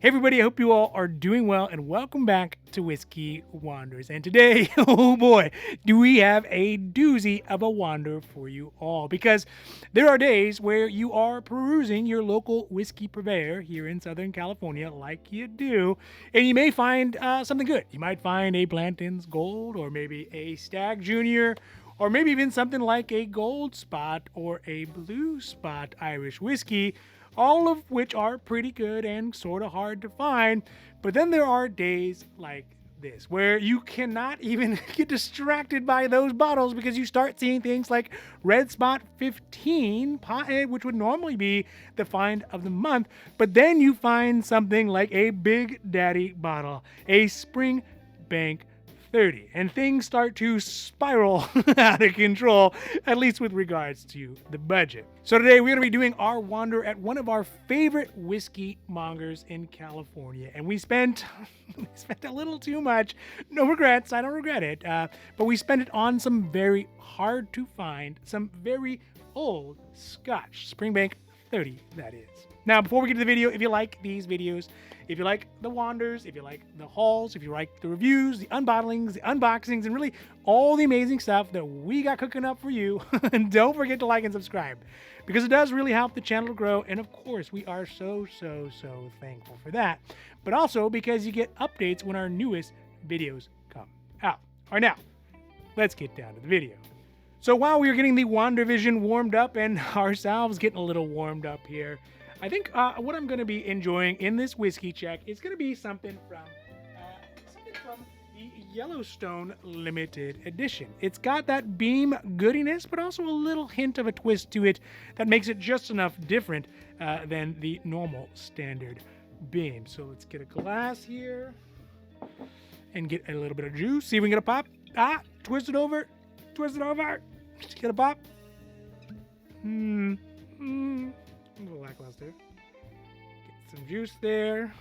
Hey everybody, I hope you all are doing well and welcome back to Whiskey Wanders. And today, oh boy, do we have a doozy of a wander for you all, because there are days where you are perusing your local whiskey purveyor here in Southern California like you do, and you may find something good. You might find a Blanton's Gold, or maybe a Stag Junior, or maybe even something like a Gold Spot or a Blue Spot Irish whiskey, all of which are pretty good and sort of hard to find. But then there are days like this where you cannot even get distracted by those bottles, because you start seeing things like Red Spot 15, which would normally be the find of the month, but then you find something like a Big Daddy bottle, a SpringBank 30, and things start to spiral out of control, at least with regards to the budget. So today we're going to be doing our wander at one of our favorite whiskey mongers in California, and we spent a little too much. No regrets, I don't regret it, but we spent it on some very hard to find, some very old Scotch, SpringBank 30 that is. Now, before we get to the video, if you like these videos, if you like the wanders, if you like the hauls, if you like the reviews, the unbottlings, the unboxings, and really all the amazing stuff that we got cooking up for you, don't forget to like and subscribe, because it does really help the channel to grow. And of course, we are so thankful for that. But also because you get updates when our newest videos come out. All right, now, let's get down to the video. So while we were getting the Wander Vision warmed up and ourselves getting a little warmed up here, I think what I'm going to be enjoying in this whiskey check is going to be something from the Yellowstone Limited Edition. It's got that beam goodiness, but also a little hint of a twist to it that makes it just enough different than the normal standard beam. So let's get a glass here and get a little bit of juice. See if we can get a pop. Twist it over. Twist it over. Get a pop. A little lackluster. Get some juice there.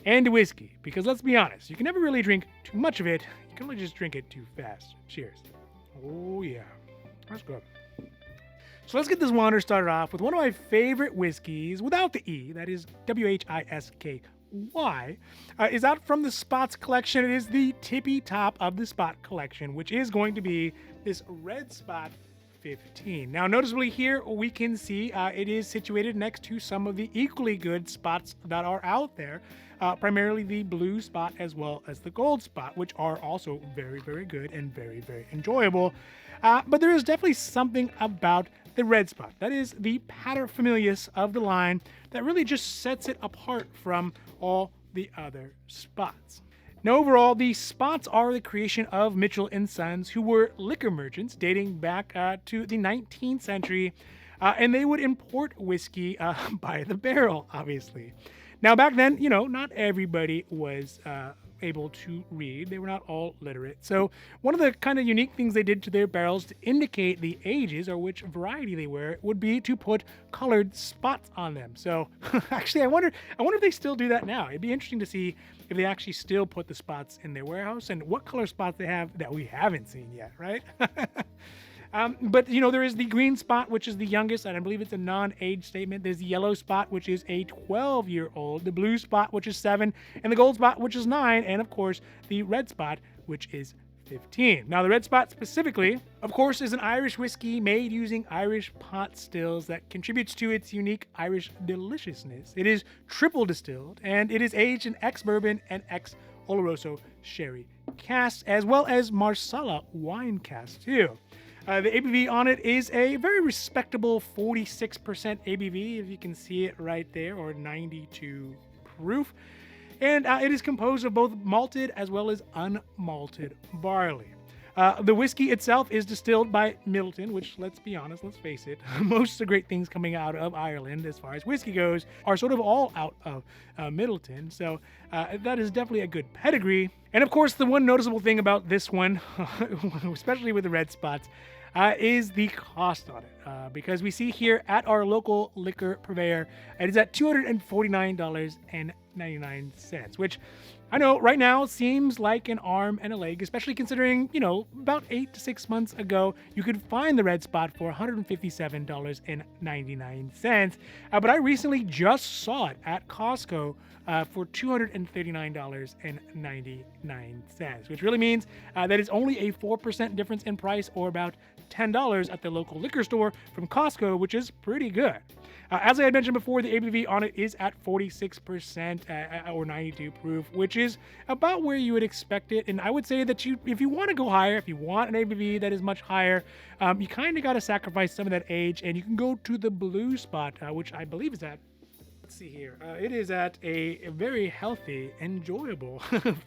And whiskey, because let's be honest, you can never really drink too much of it. You can only just drink it too fast. Cheers. Oh yeah, that's good. So let's get this wander started off with one of my favorite whiskeys, without the E, that is Whisky, is out from the Spots collection. It is the tippy top of the Spot collection, which is going to be this Red Spot 15. Now, noticeably here, we can see it is situated next to some of the equally good spots that are out there, primarily the Blue Spot as well as the Gold Spot, which are also very good and very enjoyable. But there is definitely something about the Red Spot, that is the paterfamilias of the line, that really just sets it apart from all the other spots. Now, overall, the Spots are the creation of Mitchell & Sons, who were liquor merchants dating back to the 19th century, and they would import whiskey by the barrel, obviously. Now, back then, not everybody was able to read. They were not all literate. So one of the kind of unique things they did to their barrels to indicate the ages or which variety they were would be to put colored spots on them. So actually, I wonder if they still do that now. It'd be interesting to see if they actually still put the spots in their warehouse and what color spots they have that we haven't seen yet, right? But, there is the Green Spot, which is the youngest, and I believe it's a non-age statement. There's the Yellow Spot, which is a 12-year-old, the Blue Spot, which is 7, and the Gold Spot, which is 9, and, of course, the Red Spot, which is 15. Now, the Red Spot specifically, of course, is an Irish whiskey made using Irish pot stills that contributes to its unique Irish deliciousness. It is triple distilled, and it is aged in ex-bourbon and ex-Oloroso sherry casks, as well as Marsala wine casks, too. The ABV on it is a very respectable 46% ABV, if you can see it right there, or 92 proof. And it is composed of both malted as well as unmalted barley. The whiskey itself is distilled by Middleton, which, let's be honest, let's face it, most of the great things coming out of Ireland as far as whiskey goes are sort of all out of Middleton. So that is definitely a good pedigree. And of course, the one noticeable thing about this one, especially with the Red Spots, is the cost on it. Because we see here at our local liquor purveyor, it is at $249.99. $1.99, which I know right now seems like an arm and a leg, especially considering, about 8 to 6 months ago, you could find the Red Spot for $157.99. But I recently just saw it at Costco for $239.99, which really means that it's only a 4% difference in price, or about $10 at the local liquor store from Costco, which is pretty good. As I had mentioned before, the ABV on it is at 46% or 92 proof, which is about where you would expect it. And I would say that if you want to go higher, if you want an ABV that is much higher, you kind of got to sacrifice some of that age, and you can go to the Blue Spot, which I believe is at, let's see here, it is at a very healthy, enjoyable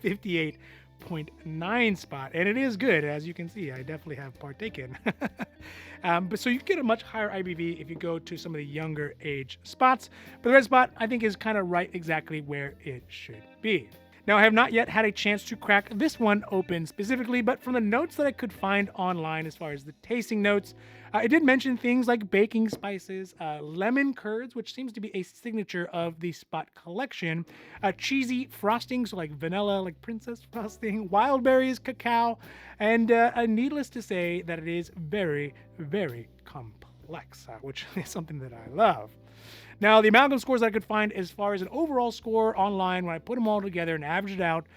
58.9 spot, and it is good, as you can see. I definitely have partaken. But so you get a much higher IBV if you go to some of the younger age spots. But the Red Spot, I think, is kind of right exactly where it should be. Now, I have not yet had a chance to crack this one open specifically, but from the notes that I could find online as far as the tasting notes, it did mention things like baking spices, lemon curds, which seems to be a signature of the Spot collection, cheesy frosting, so like vanilla, like princess frosting, wild berries, cacao, and needless to say that it is very, very complex, which is something that I love. Now, the amalgam scores that I could find as far as an overall score online, when I put them all together and averaged it out,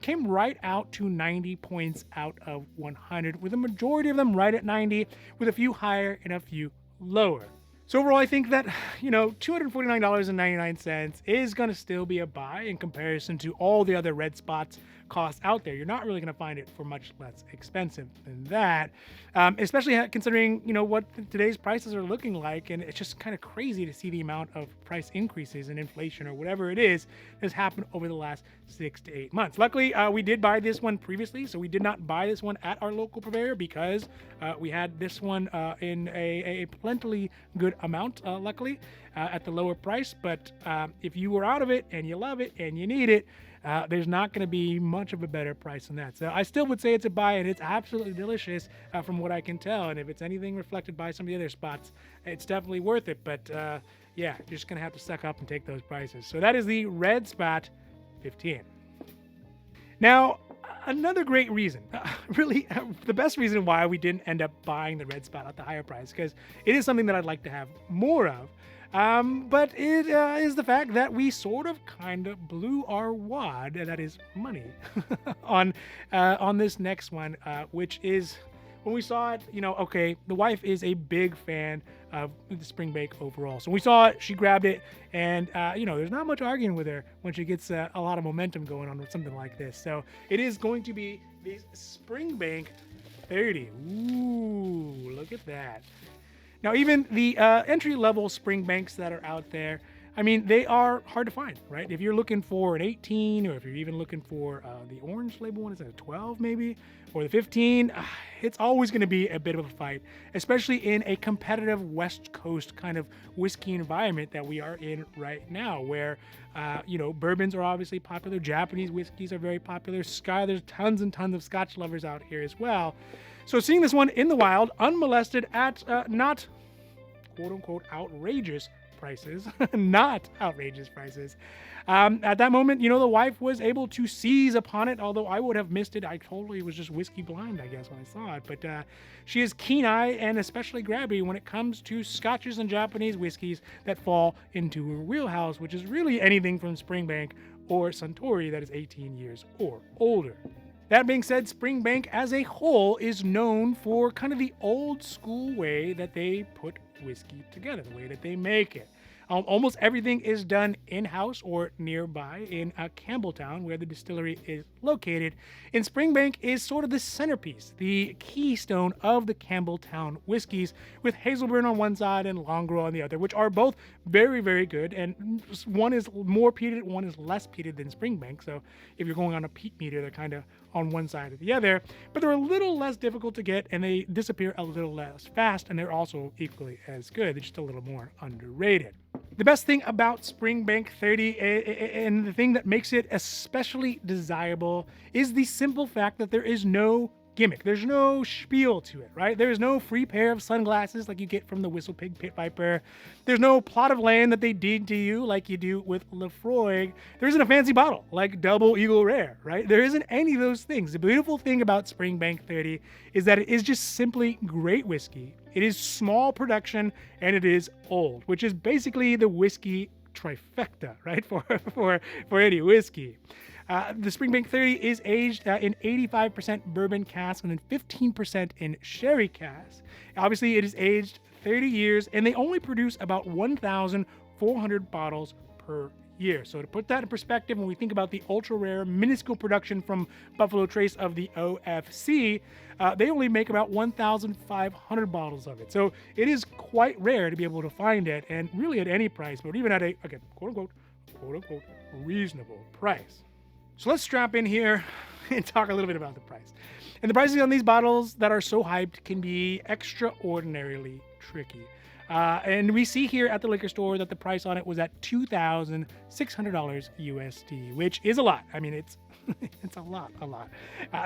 came right out to 90 points out of 100, with a majority of them right at 90, with a few higher and a few lower. So overall, I think that, $249.99 is going to still be a buy in comparison to all the other Red Spots costs out there. You're not really going to find it for much less expensive than that, especially considering, what today's prices are looking like. And it's just kind of crazy to see the amount of price increases and inflation, or whatever it is, has happened over the last 6 to 8 months. Luckily, we did buy this one previously, so we did not buy this one at our local purveyor, because we had this one in a plentifully good amount, luckily, at the lower price. But if you were out of it and you love it and you need it, there's not going to be much of a better price than that. So I still would say it's a buy, and it's absolutely delicious from what I can tell. And if it's anything reflected by some of the other spots, it's definitely worth it. But yeah, you're just going to have to suck up and take those prices. So that is the Red Spot 15. Now, another great reason, really the best reason why we didn't end up buying the Red Spot at the higher price, because it is something that I'd like to have more of. But it is the fact that we sort of kind of blew our wad, and that is money, on this next one, which is, when we saw it, okay, the wife is a big fan of the SpringBank overall. So when we saw it, she grabbed it, and, there's not much arguing with her when she gets a lot of momentum going on with something like this. So it is going to be the SpringBank 30. Ooh, look at that. Now, even the entry-level SpringBanks that are out there, I mean, they are hard to find, right? If you're looking for an 18, or if you're even looking for the orange label one, is that a 12 maybe? Or the 15, it's always going to be a bit of a fight, especially in a competitive West Coast kind of whiskey environment that we are in right now, where, bourbons are obviously popular, Japanese whiskeys are very popular, there's tons and tons of Scotch lovers out here as well. So seeing this one in the wild, unmolested, at not quote-unquote outrageous prices, not outrageous prices. At that moment, the wife was able to seize upon it, although I would have missed it. I totally was just whiskey blind, I guess, when I saw it. But she is keen-eyed and especially grabby when it comes to Scotches and Japanese whiskeys that fall into her wheelhouse, which is really anything from SpringBank or Suntory that is 18 years or older. That being said, SpringBank as a whole is known for kind of the old school way that they put whiskey together, the way that they make it. Almost everything is done in-house or nearby in Campbelltown, where the distillery is located. And SpringBank is sort of the centerpiece, the keystone of the Campbelltown whiskeys, with Hazelburn on one side and Longrow on the other, which are both very, very good. And one is more peated, one is less peated than SpringBank. So if you're going on a peat meter, they're kind of on one side or the other. But they're a little less difficult to get, and they disappear a little less fast, and they're also equally as good. They're just a little more underrated. The best thing about SpringBank 30, and the thing that makes it especially desirable, is the simple fact that there is no gimmick. There's no spiel to it, right? There's no free pair of sunglasses like you get from the Whistle Pig Pit Viper. There's no plot of land that they deed to you like you do with Lefroy. There isn't a fancy bottle like Double Eagle Rare, right? There isn't any of those things. The beautiful thing about SpringBank 30 is that it is just simply great whiskey. It is small production and it is old, which is basically the whiskey trifecta, right? For any whiskey. The SpringBank 30 is aged in 85% bourbon cask and then 15% in sherry cask. Obviously, it is aged 30 years, and they only produce about 1,400 bottles per year. So to put that in perspective, when we think about the ultra-rare, minuscule production from Buffalo Trace of the OFC, they only make about 1,500 bottles of it. So it is quite rare to be able to find it, and really at any price, but even at a, again, quote-unquote, reasonable price. So let's strap in here and talk a little bit about the price. And the prices on these bottles that are so hyped can be extraordinarily tricky. And we see here at the liquor store that the price on it was at $2,600 USD, which is a lot. I mean, it's it's a lot.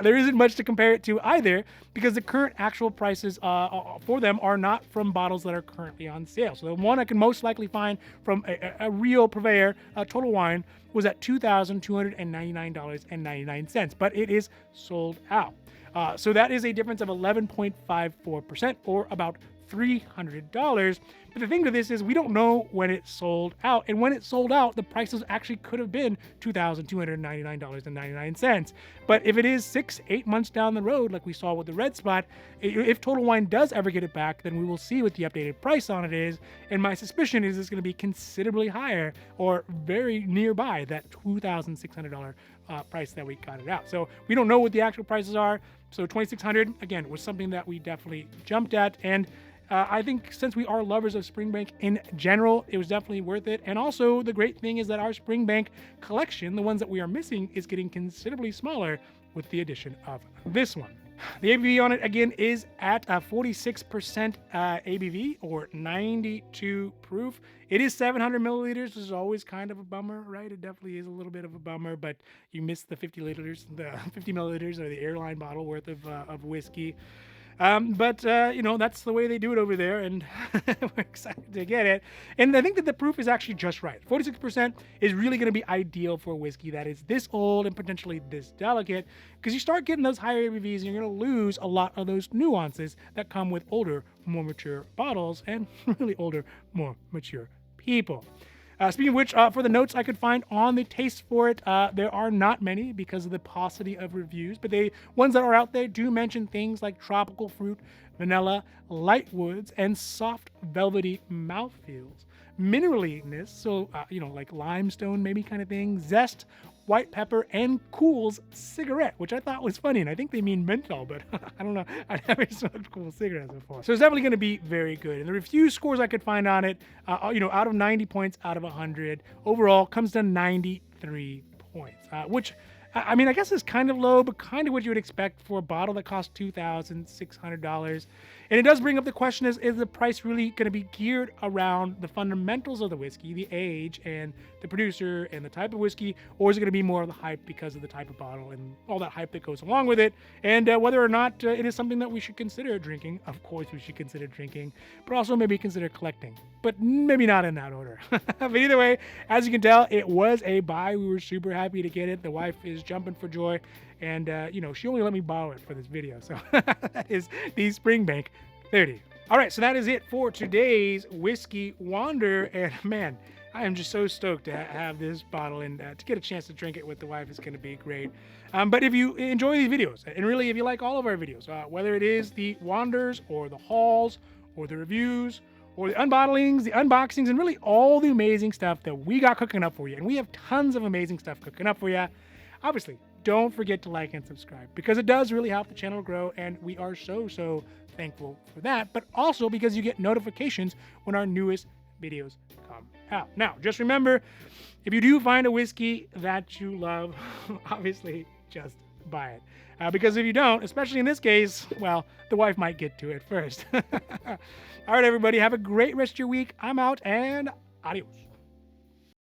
There isn't much to compare it to either, because the current actual prices for them are not from bottles that are currently on sale. So the one I can most likely find from a real purveyor, Total Wine, was at $2,299.99, but it is sold out. So that is a difference of 11.54%, or about $300. But the thing to this is we don't know when it sold out, and when it sold out, the prices actually could have been $2,299.99. But if it is 6-8 months down the road, like we saw with the Red Spot, if Total Wine does ever get it back, then we will see what the updated price on it is. And my suspicion is it's going to be considerably higher, or very nearby that $2,600 price that we got it out. So we don't know what the actual prices are. So $2,600 again was something that we definitely jumped at, and I think since we are lovers of SpringBank in general, it was definitely worth it. And also the great thing is that our SpringBank collection, the ones that we are missing, is getting considerably smaller with the addition of this one. The ABV on it again is at 46% ABV, or 92 proof. It is 700 milliliters, which is always kind of a bummer, right? It definitely is a little bit of a bummer, but you miss the 50 milliliters, or the airline bottle worth of whiskey. But that's the way they do it over there, and we're excited to get it. And I think that the proof is actually just right. 46% is really going to be ideal for a whiskey that is this old and potentially this delicate, because you start getting those higher ABVs and you're going to lose a lot of those nuances that come with older, more mature bottles and really older, more mature people. Speaking of which, for the notes I could find on the taste for it, there are not many because of the paucity of reviews, but the ones that are out there do mention things like tropical fruit, vanilla, light woods, and soft velvety mouthfeels. Mineraliness, so like limestone maybe kind of thing, zest, white pepper, and Cool's cigarette, which I thought was funny, and I think they mean menthol, but I don't know. I've never smoked Cool cigarettes before. So it's definitely going to be very good. And the review scores I could find on it, out of 90 points out of 100, overall comes to 93 points, which I mean, I guess it's kind of low, but kind of what you would expect for a bottle that costs $2,600. And it does bring up the question, is the price really going to be geared around the fundamentals of the whiskey, the age and the producer and the type of whiskey, or is it going to be more of the hype because of the type of bottle and all that hype that goes along with it, and whether or not it is something that we should consider drinking? Of course we should consider drinking, but also maybe consider collecting, but maybe not in that order. But either way, as you can tell, it was a buy. We were super happy to get it. The wife is jumping for joy, and she only let me borrow it for this video, so that is the SpringBank 30. All right, so that is it for today's Whiskey Wander, and man, I am just so stoked to have this bottle, and to get a chance to drink it with the wife is going to be great. But if you enjoy these videos, and really if you like all of our videos, whether it is the Wanders or the hauls or the reviews or the unbottlings, the unboxings, and really all the amazing stuff that we got cooking up for you, and we have tons of amazing stuff cooking up for you, obviously don't forget to like and subscribe, because it does really help the channel grow, and we are so thankful for that, but also because you get notifications when our newest videos come out. Now, just remember, if you do find a whiskey that you love, obviously just buy it. Because if you don't, especially in this case, well, the wife might get to it first. All right, everybody, have a great rest of your week. I'm out, and adios.